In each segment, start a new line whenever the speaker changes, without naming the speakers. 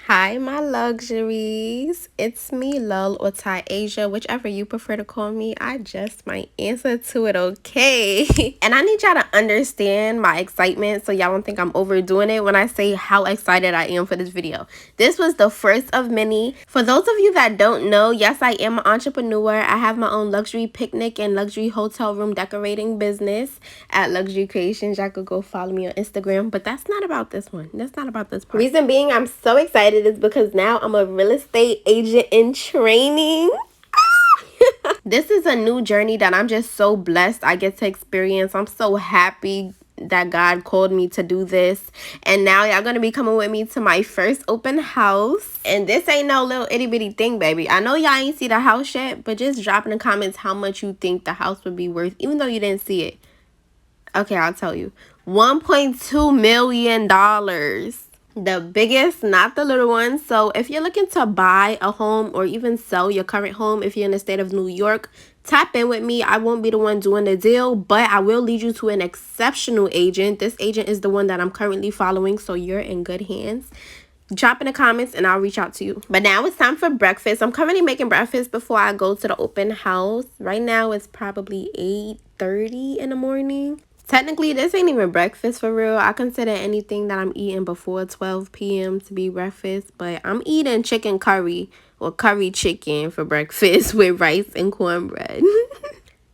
Hi, my luxuries. It's me, Lull or Thai Asia, whichever you prefer to call me. I just might answer to it, okay? And I need y'all to understand my excitement so y'all don't think I'm overdoing it when I say how excited I am for this video. This was the first of many. For those of you that don't know, yes, I am an entrepreneur. I have my own luxury picnic and luxury hotel room decorating business at Luxury Creations. Y'all could go follow me on Instagram, but that's not about this one. That's not about this part. Reason being I'm so excited is because now I'm a real estate agent in training. This is a new journey that I'm just so blessed I get to experience. I'm so happy that God called me to do this. And now y'all gonna be coming with me to my first open house. And this ain't no little itty bitty thing, baby. I know y'all ain't see the house yet, but just drop in the comments how much you think the house would be worth, even though you didn't see it. Okay, I'll tell you. $1.2 million. The biggest, not the little one. So if you're looking to buy a home or even sell your current home, if you're in the state of New York, tap in with me. I won't be the one doing the deal, but I will lead you to an exceptional agent. This agent is the one that I'm currently following, so you're in good hands. Drop in the comments and I'll reach out to you. But now it's time for breakfast. I'm currently making breakfast before I go to the open house. Right now it's probably 8:30 in the morning. Technically, this ain't even breakfast for real. I consider anything that I'm eating before 12 p.m. to be breakfast. But I'm eating chicken curry or curry chicken for breakfast with rice and cornbread.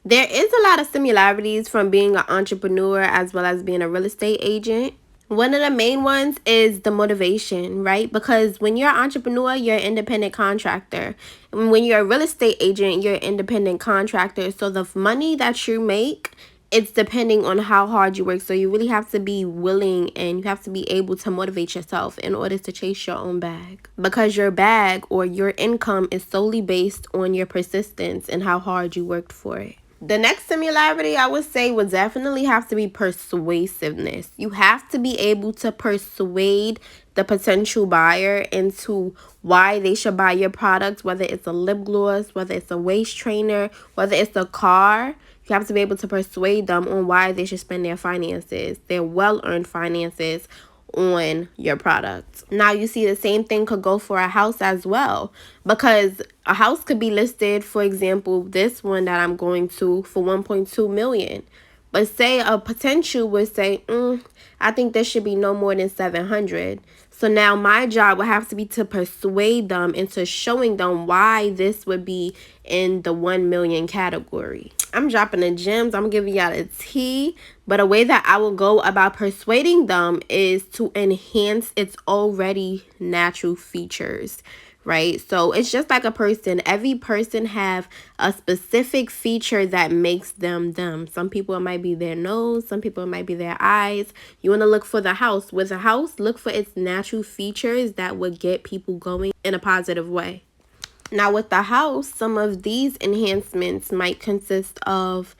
There is a lot of similarities from being an entrepreneur as well as being a real estate agent. One of the main ones is the motivation, right? Because when you're an entrepreneur, you're an independent contractor. And when you're a real estate agent, you're an independent contractor. So the money that you make, it's depending on how hard you work. So you really have to be willing and you have to be able to motivate yourself in order to chase your own bag. Because your bag or your income is solely based on your persistence and how hard you worked for it. The next similarity I would say would definitely have to be persuasiveness. You have to be able to persuade the potential buyer into why they should buy your product, whether it's a lip gloss, whether it's a waist trainer, whether it's a car. You have to be able to persuade them on why they should spend their finances, their well-earned finances, on your product. Now you see the same thing could go for a house as well, because a house could be listed, for example, this one that I'm going to, for 1.2 million. But say a potential would say, I think there should be no more than 700. So now my job would have to be to persuade them into showing them why this would be in the 1 million category. I'm dropping the gems. I'm giving y'all the tea. But a way that I will go about persuading them is to enhance its already natural features, right? So it's just like a person. Every person have a specific feature that makes them them. Some people it might be their nose, some people it might be their eyes. You want to look for the house. With a house, look for its natural features that would get people going in a positive way. Now with the house, some of these enhancements might consist of,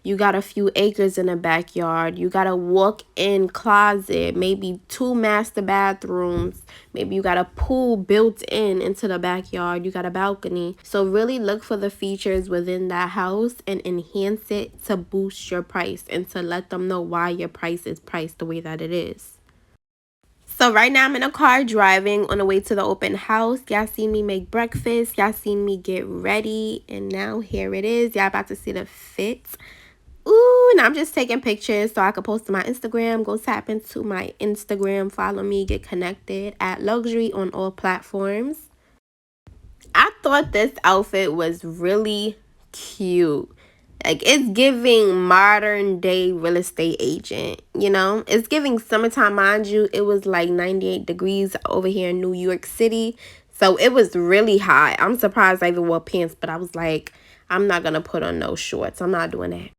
you got a few acres in the backyard. You got a walk-in closet, maybe 2 master bathrooms. Maybe you got a pool built in into the backyard. You got a balcony. So really look for the features within that house and enhance it to boost your price and to let them know why your price is priced the way that it is. So right now I'm in a car driving on the way to the open house. Y'all seen me make breakfast. Y'all seen me get ready. And now here it is. Y'all about to see the fit. Ooh, and I'm just taking pictures so I can post to my Instagram. Go tap into my Instagram. Follow me. Get connected at Luxury on all platforms. I thought this outfit was really cute. Like, it's giving modern day real estate agent, you know? It's giving summertime, mind you. It was like 98 degrees over here in New York City. So it was really hot. I'm surprised I even wore pants, but I was like, I'm not going to put on no shorts. I'm not doing that.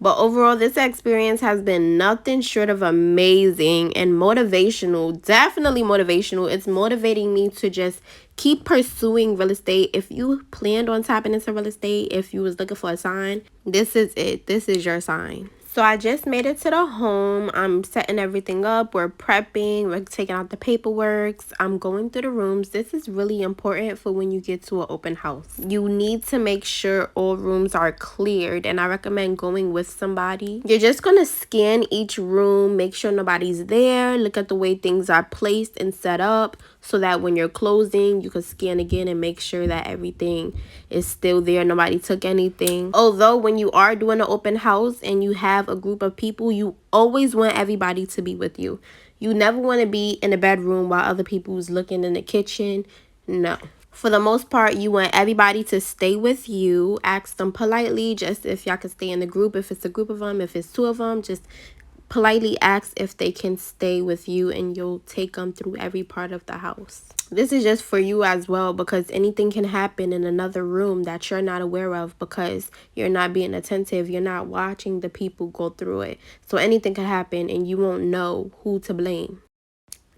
But overall, this experience has been nothing short of amazing and motivational. Definitely motivational. It's motivating me to just keep pursuing real estate. If you planned on tapping into real estate, if you was looking for a sign, this is it. This is your sign. So I just made it to the home. I'm setting everything up. We're prepping. We're taking out the paperwork. I'm going through the rooms. This is really important for when you get to an open house. You need to make sure all rooms are cleared, and I recommend going with somebody. You're just going to scan each room, make sure nobody's there, look at the way things are placed and set up. so that when you're closing, you can scan again and make sure that everything is still there. Nobody took anything. Although when you are doing an open house and you have a group of people, you always want everybody to be with you. You never want to be in the bedroom while other people's looking in the kitchen. No. For the most part, you want everybody to stay with you. Ask them politely, just if y'all can stay in the group. If it's a group of them, if it's two of them, just politely ask if they can stay with you, and you'll take them through every part of the house. This is just for you as well, because anything can happen in another room that you're not aware of because you're not being attentive. You're not watching the people go through it. So anything can happen and you won't know who to blame.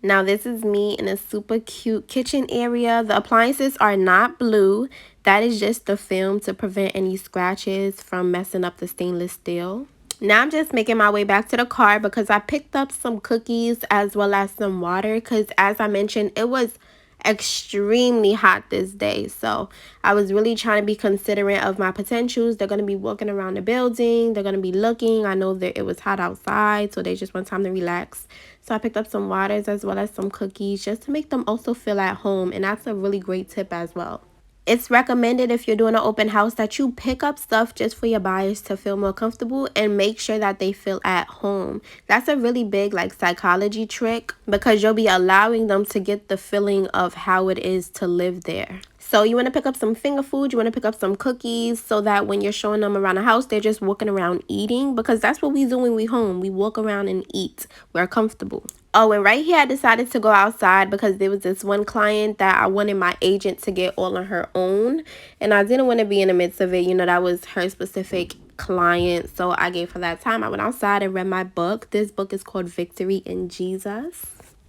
Now this is me in a super cute kitchen area. The appliances are not blue. That is just the film to prevent any scratches from messing up the stainless steel. Now I'm just making my way back to the car because I picked up some cookies as well as some water, because as I mentioned, it was extremely hot this day. So I was really trying to be considerate of my potentials. They're going to be walking around the building. They're going to be looking. I know that it was hot outside, so they just want time to relax. So I picked up some waters as well as some cookies just to make them also feel at home. And that's a really great tip as well. It's recommended if you're doing an open house that you pick up stuff just for your buyers to feel more comfortable and make sure that they feel at home. That's a really big psychology trick, because you'll be allowing them to get the feeling of how it is to live there. So you want to pick up some finger food, you want to pick up some cookies, so that when you're showing them around the house, they're just walking around eating, because that's what we do when we home. We walk around and eat. We're comfortable. Oh, and right here I decided to go outside because there was this one client that I wanted my agent to get all on her own, and I didn't want to be in the midst of it. You know, that was her specific client, so I gave her that time. I went outside and read my book. This book is called Victory in Jesus.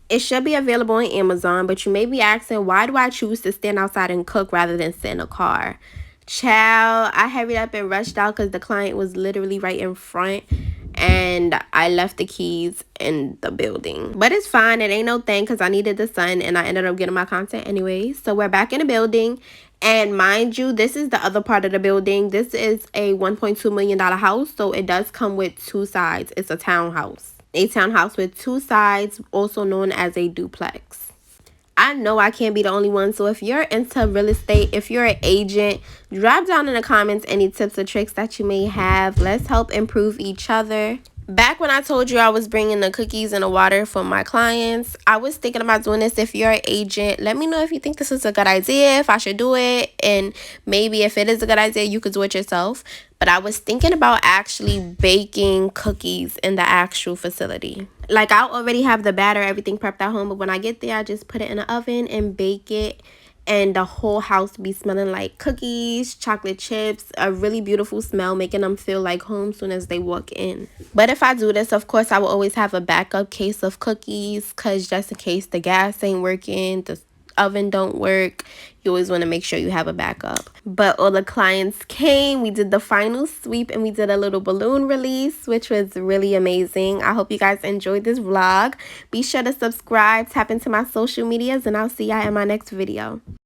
It should be available on Amazon, but you may be asking, why do I choose to stand outside and cook rather than sit in a car? Child, I hurried up and rushed out because the client was literally right in front, and I left the keys in the building. But it's fine. It ain't no thing because I needed the sun, and I ended up getting my content anyway. So we're back in the building. And mind you, this is the other part of the building. This is a $1.2 million house, so it does come with two sides. It's a townhouse. A townhouse with two sides, also known as a duplex. I know I can't be the only one, so if you're into real estate, if you're an agent, drop down in the comments any tips or tricks that you may have. Let's help improve each other. Back when I told you I was bringing the cookies and the water for my clients, I was thinking about doing this. If you're an agent, let me know if you think this is a good idea, if I should do it, and maybe if it is a good idea, you could do it yourself. But I was thinking about actually baking cookies in the actual facility. Like, I already have the batter, everything prepped at home, but when I get there, I just put it in the oven and bake it. And the whole house be smelling like cookies, chocolate chips, a really beautiful smell, making them feel like home soon as they walk in. But if I do this, of course, I will always have a backup case of cookies, because just in case the gas ain't working, the oven don't work, you always want to make sure you have a backup. But all the clients came, we did the final sweep, and we did a little balloon release, which was really amazing. I hope you guys enjoyed this vlog. Be sure to subscribe, tap into my social medias, and I'll see y'all in my next video.